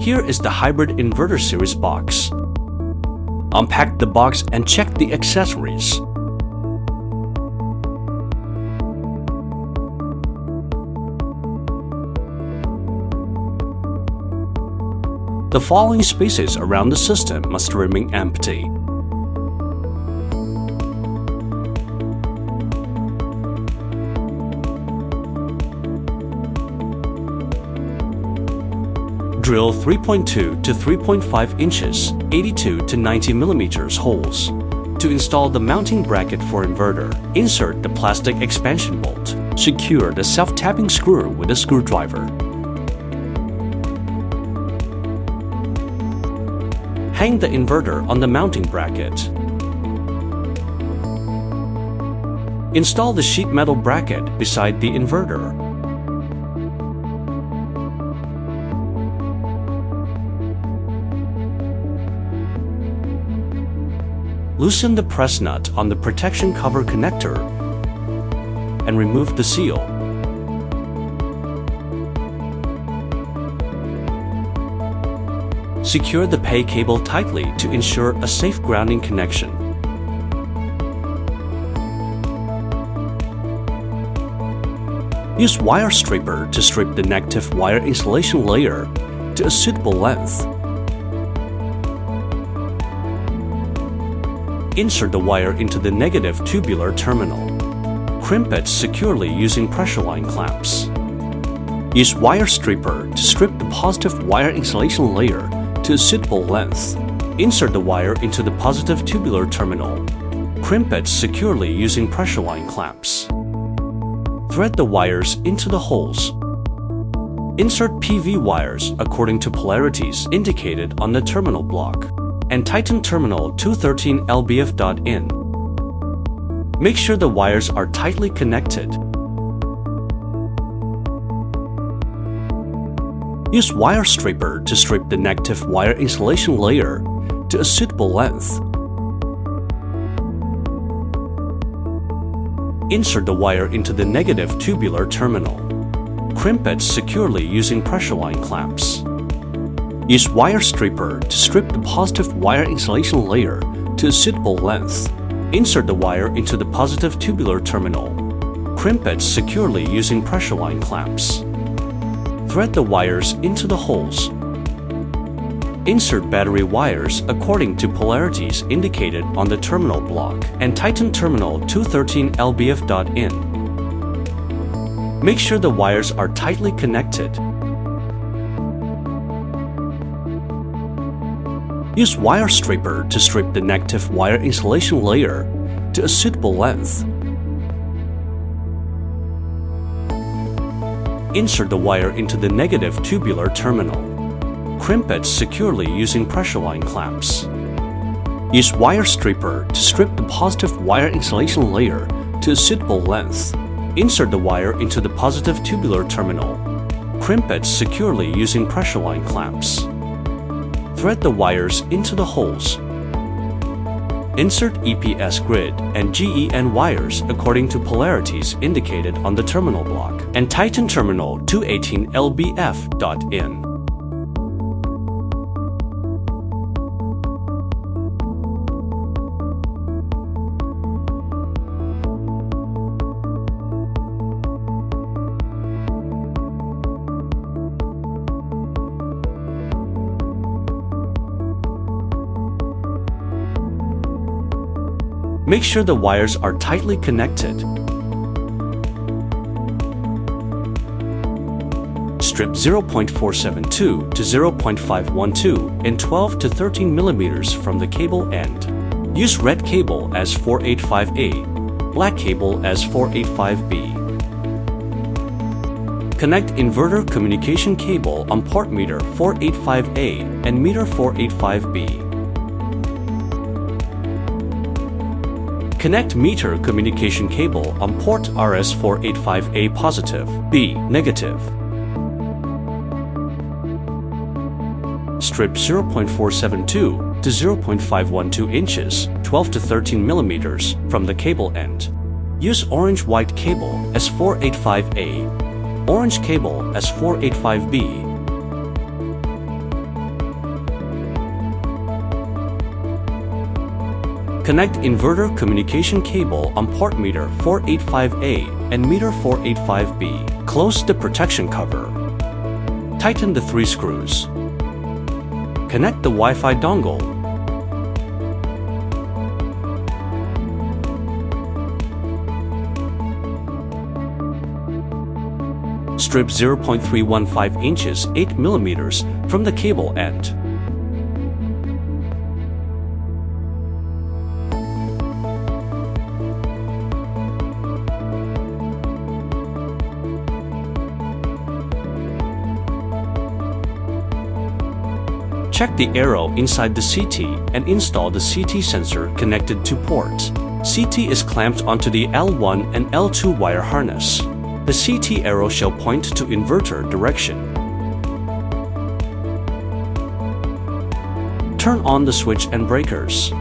Here is the hybrid inverter series box. Unpack the box and check the accessories. The following spaces around the system must remain empty. Drill 3.2 to 3.5 inches, 82 to 90 mm holes. To install the mounting bracket for inverter, insert the plastic expansion bolt. Secure the self-tapping screw with a screwdriver. Hang the inverter on the mounting bracket. Install the sheet metal bracket beside the inverter. Loosen the press nut on the protection cover connector and remove the seal. Secure the pay cable tightly to ensure a safe grounding connection. Use wire stripper to strip the negative wire insulation layer to a suitable length. Insert the wire into the negative tubular terminal. Crimp it securely using pressure line clamps. Use wire stripper to strip the positive wire insulation layer to a suitable length. Insert the wire into the positive tubular terminal. Crimp it securely using pressure line clamps. Thread the wires into the holes. Insert PV wires according to polarities indicated on the terminal block, and tighten terminal 213 LBF.in. Make sure the wires are tightly connected. Use wire stripper to strip the negative wire insulation layer to a suitable length. Insert the wire into the negative tubular terminal. Crimp it securely using pressure line clamps. Use wire stripper to strip the positive wire insulation layer to a suitable length. Insert the wire into the positive tubular terminal. Crimp it securely using pressure line clamps. Thread the wires into the holes. Insert battery wires according to polarities indicated on the terminal block, and tighten terminal 213 LBF.in. Make sure the wires are tightly connected. Use wire stripper to strip the negative wire insulation layer to a suitable length. Insert the wire into the negative tubular terminal. Crimp it securely using pressure line clamps. Use wire stripper to strip the positive wire insulation layer to a suitable length. Insert the wire into the positive tubular terminal. Crimp it securely using pressure line clamps. Thread the wires into the holes. Insert EPS grid and GEN wires according to polarities indicated on the terminal block, and tighten terminal 218 LBF.in. Make sure the wires are tightly connected. Strip 0.472 to 0.512 in 12 to 13 mm from the cable end. Use red cable as 485A, black cable as 485B. Connect inverter communication cable on port meter 485A and meter 485B. Connect meter communication cable on port RS485A positive, B negative. Strip 0.472 to 0.512 inches, 12 to 13 mm from the cable end. Use orange-white cable as 485A, orange cable as 485B. Connect inverter communication cable on port meter 485A and meter 485B. Close the protection cover. Tighten the 3 screws. Connect the Wi-Fi dongle. Strip 0.315 inches 8 mm from the cable end. Check the arrow inside the CT and install the CT sensor connected to port. CT is clamped onto the L1 and L2 wire harness. The CT arrow shall point to inverter direction. Turn on the switch and breakers.